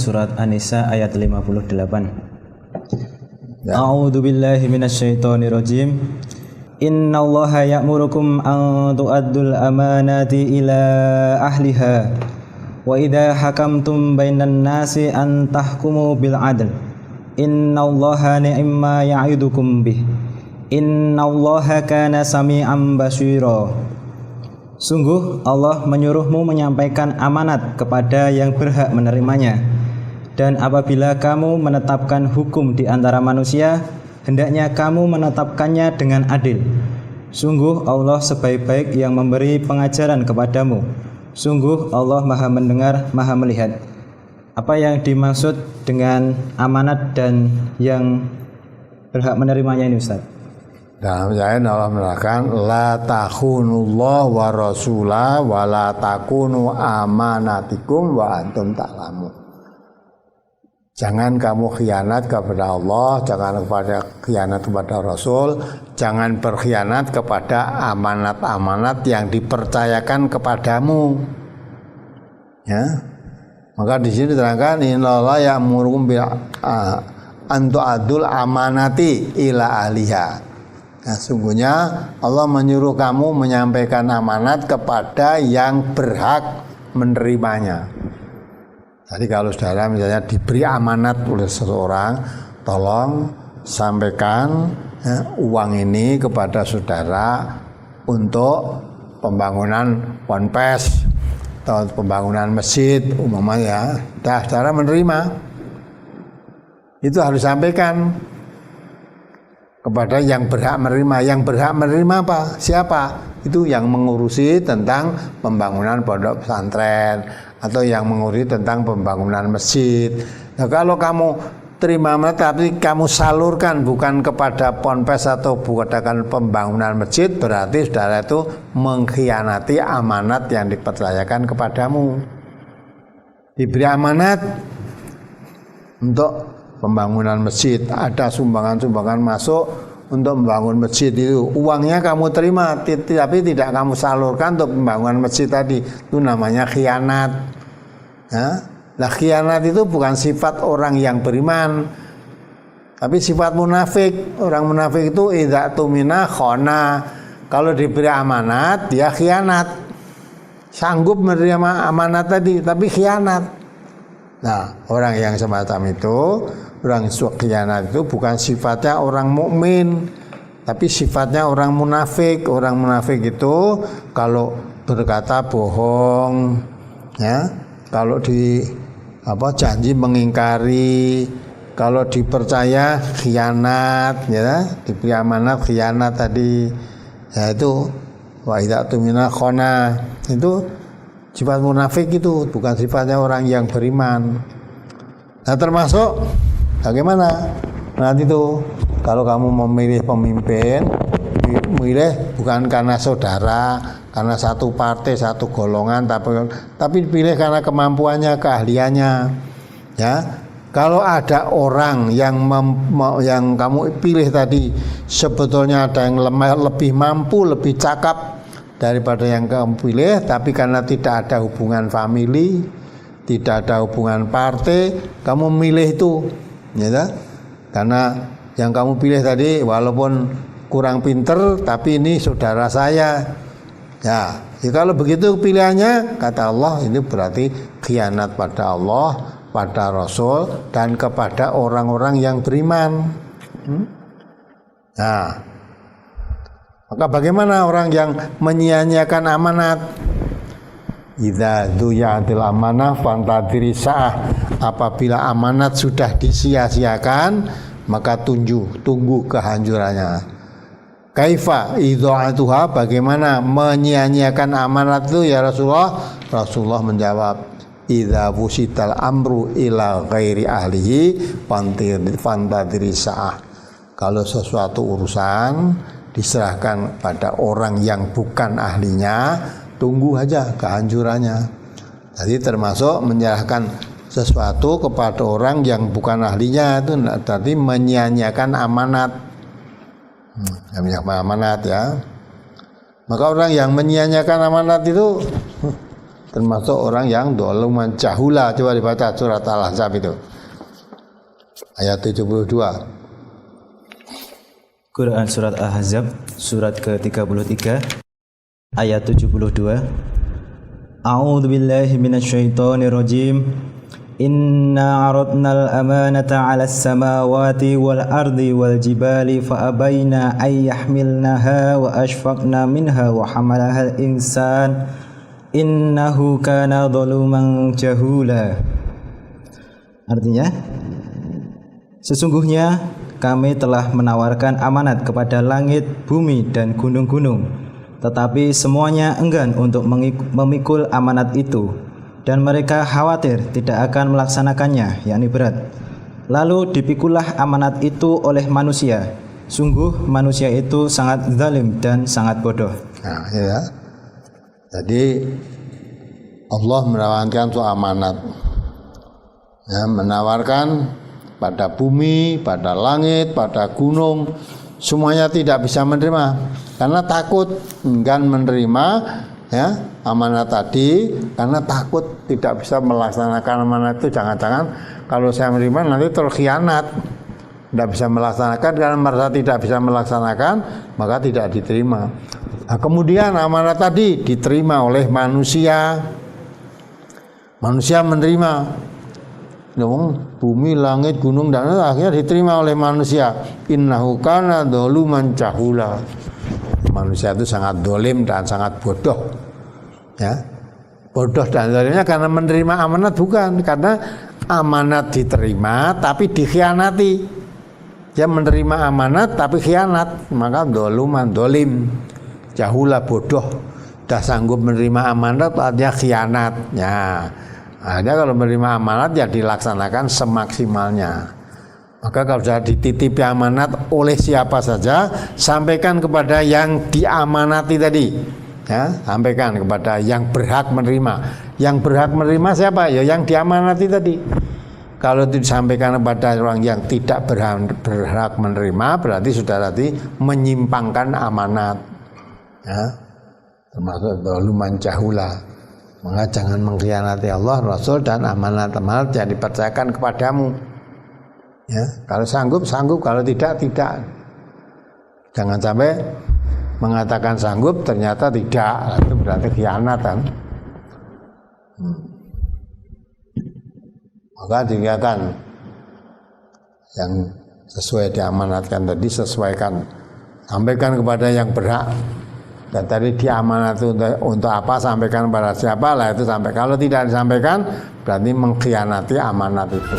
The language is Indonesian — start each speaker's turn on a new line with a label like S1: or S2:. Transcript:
S1: surat An-Nisa ayat 58.
S2: Ya.
S1: A'udzu billahi minasyaitonir rajim. Innallaha ya'murukum an tu'addul amanati ila ahliha wa idza hakamtum bainan nasi an tahkumu bil 'adl. Innallaha ni'ma ya'idukum bih. Innallaha kana sami'an basira. Sungguh Allah menyuruhmu menyampaikan amanat kepada yang berhak menerimanya. Dan apabila kamu menetapkan hukum di antara manusia, hendaknya kamu menetapkannya dengan adil. Sungguh Allah sebaik-baik yang memberi pengajaran kepadamu. Sungguh Allah Maha mendengar, Maha melihat. Apa yang dimaksud dengan amanat dan yang berhak menerimanya ini, Ustaz?
S2: Dalam ayat Allah menerangkan la takhunullah wa rasulah wa la takunu amanatikum wa antum ta'lamun. Jangan kamu khianat kepada Allah, jangan khianat kepada Rasul, jangan berkhianat kepada amanat-amanat yang dipercayakan kepadamu. Ya. Maka di sini diterangkan innallaha ya'murukum bil antu'adul amanati ila ahliha. Nah, sungguhnya Allah menyuruh kamu menyampaikan amanat kepada yang berhak menerimanya. Jadi kalau saudara misalnya diberi amanat oleh seseorang, tolong sampaikan uang ini kepada saudara untuk pembangunan ponpes atau pembangunan masjid umpamanya. Saudara menerima, itu harus sampaikan kepada yang berhak menerima. Yang berhak menerima apa? Siapa? Itu yang mengurusi tentang pembangunan pondok pesantren atau yang mengurusi tentang pembangunan masjid. Nah, kalau kamu terima tapi kamu salurkan bukan kepada ponpes atau bukan pembangunan masjid, berarti saudara itu mengkhianati amanat yang dipercayakan kepadamu. Diberi amanat untuk pembangunan masjid, ada sumbangan-sumbangan masuk untuk membangun masjid, itu uangnya kamu terima tapi tidak kamu salurkan untuk pembangunan masjid tadi, itu namanya khianat. Ya? Nah, khianat itu bukan sifat orang yang beriman, tapi sifat munafik. Orang munafik itu idza tumina khona, kalau diberi amanat dia khianat, sanggup menerima amanat tadi tapi khianat. Nah, orang yang semacam itu, orang khianat itu bukan sifatnya orang mukmin, tapi sifatnya orang munafik. Orang munafik itu kalau berkata bohong, ya, kalau janji mengingkari, kalau dipercaya khianat, ya, diberi amanat khianat tadi, ya itu wa idza tumina khona, itu sifat munafik, itu bukan sifatnya orang yang beriman. Nah, termasuk bagaimana? Nanti itu kalau kamu memilih pemimpin, milih bukan karena saudara, karena satu partai, satu golongan, tapi pilih karena kemampuannya, keahliannya. Ya, kalau ada orang yang kamu pilih tadi sebetulnya ada yang lebih mampu, lebih cakap daripada yang kamu pilih, tapi karena tidak ada hubungan famili, tidak ada hubungan partai, kamu milih itu, ya, karena yang kamu pilih tadi walaupun kurang pinter, tapi ini saudara saya. Ya, kalau begitu pilihannya, kata Allah, ini berarti khianat pada Allah, pada Rasul, dan kepada orang-orang yang beriman. Nah, maka bagaimana orang yang menyia-nyiakan amanat? Idza duyatil amanah fantadiri sa'ah. Apabila amanat sudah disia-siakan, maka tunggu kehancurannya. Kaifa idha'atuha, bagaimana menyia-nyiakan amanat itu ya Rasulullah? Rasulullah menjawab, idza wusital amru ila ghairi ahlihi fantadiri sa'ah. Kalau sesuatu urusan diserahkan pada orang yang bukan ahlinya, tunggu aja kehancurannya. Jadi termasuk menyerahkan sesuatu kepada orang yang bukan ahlinya, itu tadi menyia-nyiakan amanat. Amanat, ya. Maka orang yang menyia-nyiakan amanat itu termasuk orang yang dzaluman jahula. Coba dibaca surat Al-Ahzab itu ayat 72.
S1: Quran surat Al-Ahzab surat ke-33 ayat 72. A'udzu billahi minasyaitonir rajim. Inna 'aradnal amanata 'alas samawati wal ardi wal jibali fa abaina ay yahmilnaha wa ashfaqna minha wa hamalahal insan innahu kana zaluman jahula. Artinya, sesungguhnya kami telah menawarkan amanat kepada langit, bumi, dan gunung-gunung, tetapi semuanya enggan untuk memikul amanat itu, dan mereka khawatir tidak akan melaksanakannya, yakni berat. Lalu dipikulah amanat itu oleh manusia. Sungguh manusia itu sangat zalim dan sangat bodoh.
S2: Nah, ya. Jadi Allah menawarkan suatu amanat, ya, menawarkan pada bumi, pada langit, pada gunung, semuanya tidak bisa menerima karena takut enggan menerima, ya, amanat tadi, karena takut tidak bisa melaksanakan amanat itu. Jangan-jangan kalau saya menerima nanti terkhianat, tidak bisa melaksanakan, karena merasa tidak bisa melaksanakan maka tidak diterima. Nah, kemudian amanat tadi diterima oleh manusia, manusia menerima, bumi, langit, gunung, dan akhirnya diterima oleh manusia. Innahu kana dzaluman jahula. Manusia itu sangat dolim dan sangat bodoh, ya, bodoh dan zalimnya karena menerima amanat, bukan karena amanat diterima tapi dikhianati. Dia menerima amanat tapi khianat, maka dzaluman, dolim, jahula, bodoh. Dah sanggup menerima amanat artinya khianat, ya. Ada kalau menerima amanat ya dilaksanakan semaksimalnya. Maka kalau sudah dititipi amanat oleh siapa saja, sampaikan kepada yang diamanati tadi, ya, sampaikan kepada yang berhak menerima. Yang berhak menerima siapa? Ya yang diamanati tadi. Kalau itu disampaikan kepada orang yang tidak berhak menerima, berarti sudah tadi menyimpangkan amanat, ya, termasuk dzaluman jahula. Maka jangan mengkhianati Allah, Rasul, dan amanat-amanat yang dipercayakan kepadamu. Ya, kalau sanggup, sanggup, kalau tidak, tidak. Jangan sampai mengatakan sanggup ternyata tidak, itu berarti khianatan. Maka dikatakan yang sesuai diamanatkan tadi sesuaikan, sampaikan kepada yang berhak. Dan tadi diamanat untuk apa, sampaikan kepada siapa, lah itu sampai. Kalau tidak disampaikan berarti mengkhianati amanat itu.